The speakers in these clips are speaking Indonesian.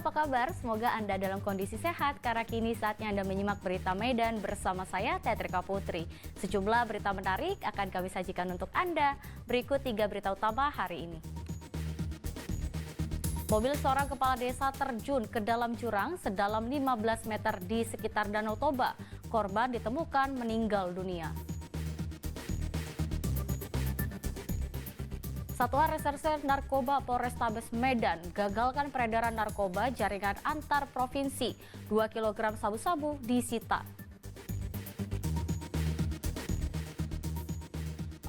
apa kabar? Semoga Anda dalam kondisi sehat karena kini saatnya Anda menyimak berita Medan bersama saya Tetrika Putri. Sejumlah berita menarik akan kami sajikan untuk Anda. Berikut 3 berita utama hari ini. Mobil seorang kepala desa terjun ke dalam jurang sedalam 15 meter di sekitar Danau Toba. Korban ditemukan meninggal dunia. Satuan Reserse Narkoba Polrestabes Medan gagalkan peredaran narkoba jaringan antar provinsi. 2 kg sabu-sabu disita.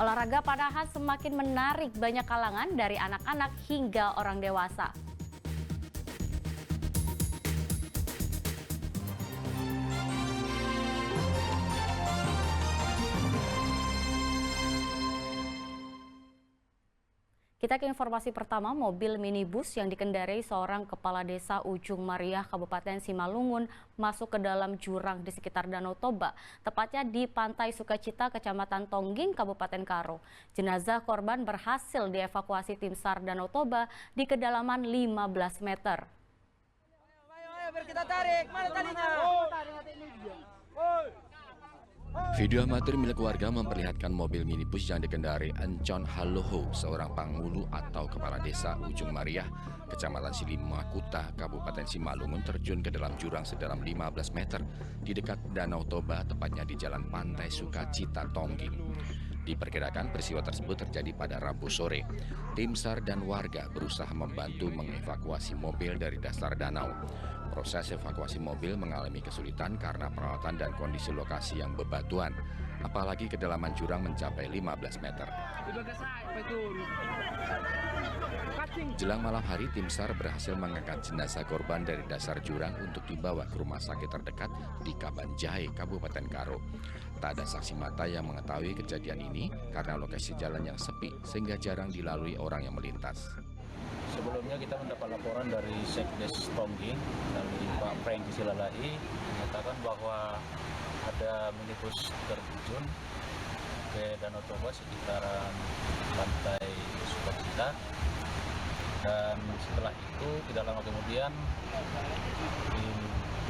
Olahraga panahan semakin menarik banyak kalangan dari anak-anak hingga orang dewasa. Kita ke informasi pertama, mobil minibus yang dikendarai seorang kepala desa Ujung Mariah, Kabupaten Simalungun, masuk ke dalam jurang di sekitar Danau Toba, tepatnya di Pantai Sukacita, Kecamatan Tongging, Kabupaten Karo. Jenazah korban berhasil dievakuasi tim SAR Danau Toba di kedalaman 15 meter. Ayo, kita tarik, mana talinya? Video amatir milik warga memperlihatkan mobil minibus yang dikendarai Encon Haloho, seorang panghulu atau kepala desa Ujung Mariah, Kecamatan Silimakuta, Kabupaten Simalungun terjun ke dalam jurang sedalam 15 meter di dekat Danau Toba, tepatnya di Jalan Pantai Sukacita, Tongging. Diperkirakan peristiwa tersebut terjadi pada Rabu sore. Tim SAR dan warga berusaha membantu mengevakuasi mobil dari dasar danau. Proses evakuasi mobil mengalami kesulitan karena peralatan dan kondisi lokasi yang bebatuan, apalagi kedalaman jurang mencapai 15 meter. Jelang malam hari, tim SAR berhasil mengangkat jenazah korban dari dasar jurang untuk dibawa ke rumah sakit terdekat di Kabanjahe, Kabupaten Karo. Tak ada saksi mata yang mengetahui kejadian ini karena lokasi jalan yang sepi sehingga jarang dilalui orang yang melintas. Sebelumnya kita mendapat laporan dari Sekdes Tongging, dari Pak Franky Silalahi, menyatakan bahwa ada minibus terjun ke Danau Toba sekitaran Pantai Sukacita. Dan setelah itu tidak lama kemudian tim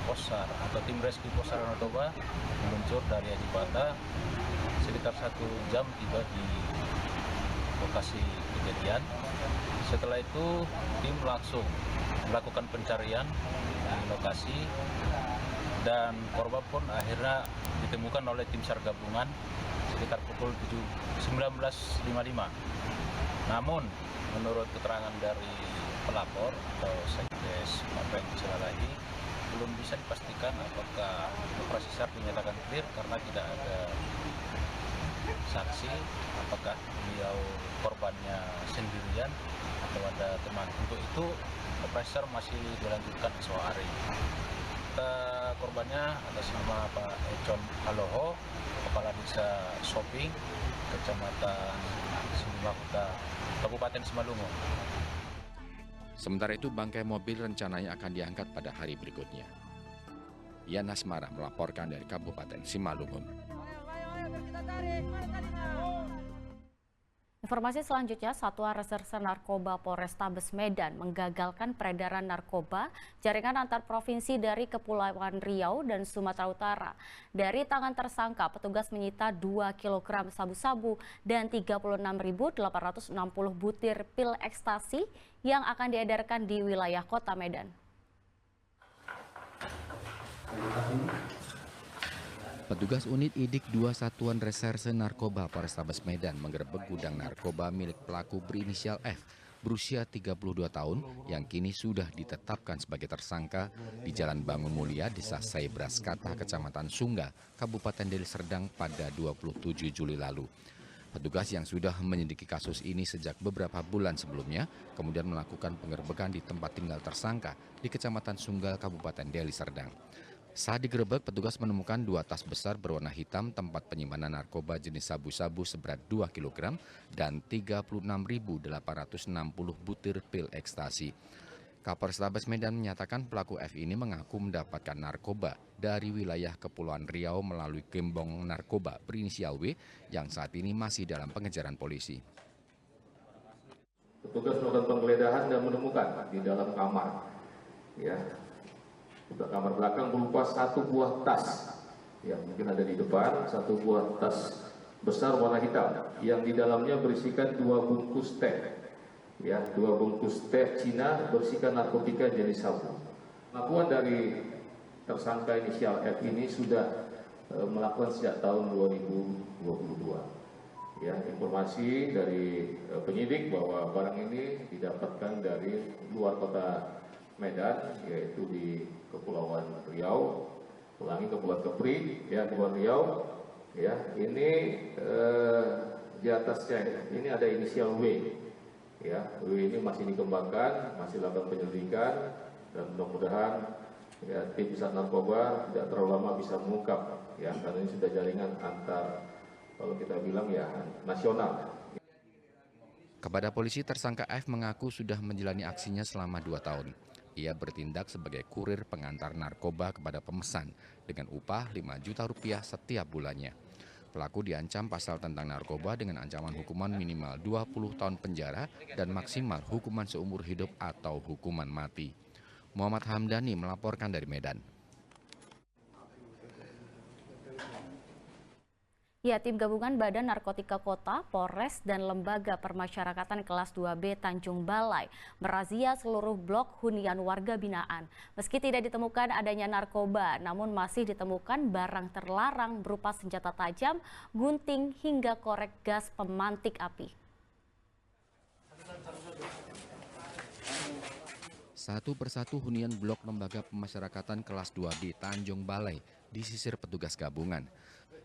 Posar atau tim rescue Posar Danau Toba meluncur dari Ajibata sekitar 1 jam tiba di lokasi kejadian. Setelah itu tim langsung melakukan pencarian di lokasi dan korban pun akhirnya ditemukan oleh tim SAR gabungan sekitar pukul 19.55. Namun menurut keterangan dari pelapor atau Sekdes Pak Franky Silalahi, belum bisa dipastikan apakah operasi SAR dinyatakan clear karena tidak ada saksi, apakah beliau korbannya sendirian atau ada teman. Untuk itu operasi SAR masih dilanjutkan esok hari. Korbannya atas nama Pak Encon Haloho, Kepala Desa Soping, Kecamatan Silimakuta, Kabupaten Simalungun. Sementara itu, bangkai mobil rencananya akan diangkat pada hari berikutnya. Yana Asmara melaporkan dari Kabupaten Simalungun. Kita tarik, mana talinya? Informasi selanjutnya, Satuan Reserse Narkoba Polrestabes Medan menggagalkan peredaran narkoba jaringan antar provinsi dari Kepulauan Riau dan Sumatera Utara. Dari tangan tersangka, petugas menyita 2 kg sabu-sabu dan 36.860 butir pil ekstasi yang akan diedarkan di wilayah Kota Medan. Petugas unit IDIK 2 Satuan Reserse Narkoba Polrestabes Medan menggerebek gudang narkoba milik pelaku berinisial F berusia 32 tahun yang kini sudah ditetapkan sebagai tersangka di Jalan Bangun Mulia, Desa Saibraskata, Kecamatan Sungga, Kabupaten Deli Serdang pada 27 Juli lalu. Petugas yang sudah menyelidiki kasus ini sejak beberapa bulan sebelumnya kemudian melakukan penggerbekan di tempat tinggal tersangka di Kecamatan Sunggal, Kabupaten Deli Serdang. Saat digerebek, petugas menemukan 2 tas besar berwarna hitam tempat penyimpanan narkoba jenis sabu-sabu seberat 2 kg dan 36.860 butir pil ekstasi. Kapolrestabes Medan menyatakan pelaku F ini mengaku mendapatkan narkoba dari wilayah Kepulauan Riau melalui gembong narkoba berinisial W yang saat ini masih dalam pengejaran polisi. Petugas melakukan penggeledahan dan menemukan di dalam kamar Ya, kamar belakang berupa satu buah tas, ya mungkin ada di depan, satu buah tas besar warna hitam yang di dalamnya berisikan 2 bungkus teh, ya 2 bungkus teh Cina berisikan narkotika jenis sabu. Pengakuan dari tersangka inisial F ini sudah melakukan sejak tahun 2022. Ya, informasi dari penyidik bahwa barang ini didapatkan dari luar kota Medan, yaitu di Kepulauan Riau, ulangi Kepulauan Kepri, ya Kepulauan Riau. Ya, ini di atasnya ini ada inisial W. Ya, W ini masih dikembangkan, masih lakukan penyelidikan, dan mudah-mudahan ya tim besar narkoba tidak terlalu lama bisa mengungkap, ya karena ini sudah jaringan antar, kalau kita bilang ya nasional. Kepada polisi, tersangka F mengaku sudah menjalani aksinya selama 2 tahun. Ia bertindak sebagai kurir pengantar narkoba kepada pemesan dengan upah 5 juta rupiah setiap bulannya. Pelaku diancam pasal tentang narkoba dengan ancaman hukuman minimal 20 tahun penjara dan maksimal hukuman seumur hidup atau hukuman mati. Muhammad Hamdani melaporkan dari Medan. Ya, tim gabungan Badan Narkotika Kota, Polres, dan Lembaga Permasyarakatan Kelas 2B Tanjung Balai merazia seluruh blok hunian warga binaan. Meski tidak ditemukan adanya narkoba, namun masih ditemukan barang terlarang berupa senjata tajam, gunting, hingga korek gas pemantik api. Satu persatu hunian blok Lembaga Pemasyarakatan Kelas 2B Tanjung Balai disisir petugas gabungan.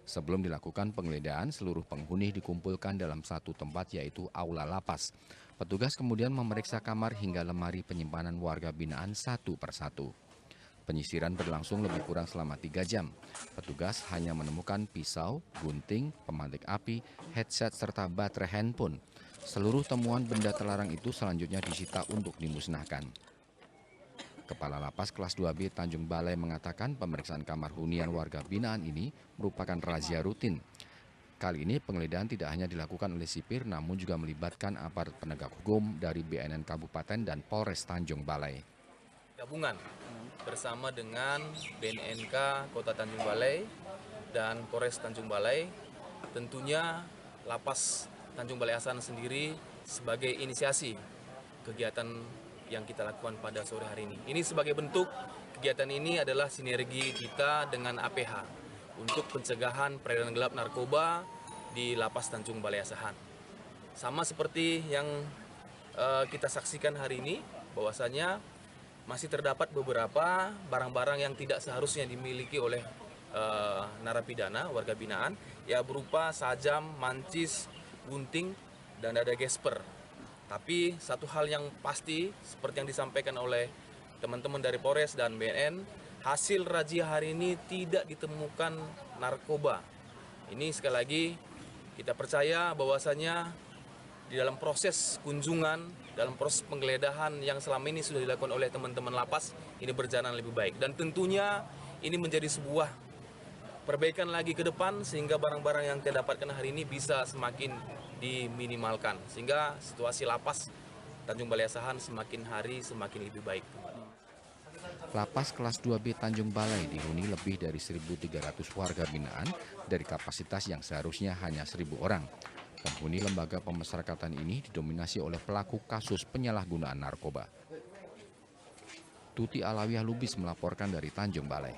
Sebelum dilakukan penggeledahan, seluruh penghuni dikumpulkan dalam satu tempat, yaitu aula lapas. Petugas kemudian memeriksa kamar hingga lemari penyimpanan warga binaan satu persatu. Penyisiran berlangsung lebih kurang selama 3 jam. Petugas hanya menemukan pisau, gunting, pemantik api, headset, serta baterai handphone. Seluruh temuan benda terlarang itu selanjutnya disita untuk dimusnahkan. Kepala Lapas Kelas 2B Tanjung Balai mengatakan pemeriksaan kamar hunian warga binaan ini merupakan razia rutin. Kali ini penggeledahan tidak hanya dilakukan oleh sipir, namun juga melibatkan aparat penegak hukum dari BNN Kabupaten dan Polres Tanjung Balai. Gabungan bersama dengan BNNK Kota Tanjung Balai dan Polres Tanjung Balai, tentunya Lapas Tanjung Balai Asahan sendiri sebagai inisiasi kegiatan yang kita lakukan pada sore hari ini. Ini sebagai bentuk kegiatan ini adalah sinergi kita dengan APH untuk pencegahan peredaran gelap narkoba di Lapas Tanjung Balai Asahan. Sama seperti yang kita saksikan hari ini, bahwasanya masih terdapat beberapa barang-barang yang tidak seharusnya dimiliki oleh narapidana, warga binaan, ya berupa sajam, mancis, gunting, dan ada gesper. Tapi satu hal yang pasti, seperti yang disampaikan oleh teman-teman dari Polres dan BNN, hasil razia hari ini tidak ditemukan narkoba. Ini sekali lagi kita percaya bahwasanya di dalam proses kunjungan, dalam proses penggeledahan yang selama ini sudah dilakukan oleh teman-teman lapas, ini berjalan lebih baik. Dan tentunya ini menjadi sebuah perbaikan lagi ke depan, sehingga barang-barang yang kita dapatkan hari ini bisa semakin diminimalkan, sehingga situasi lapas Tanjung Balai Asahan semakin hari semakin lebih baik. Lapas Kelas 2B Tanjung Balai dihuni lebih dari 1.300 warga binaan dari kapasitas yang seharusnya hanya 1.000 orang. Penghuni lembaga pemasyarakatan ini didominasi oleh pelaku kasus penyalahgunaan narkoba. Tuti Alawiyah Lubis melaporkan dari Tanjung Balai.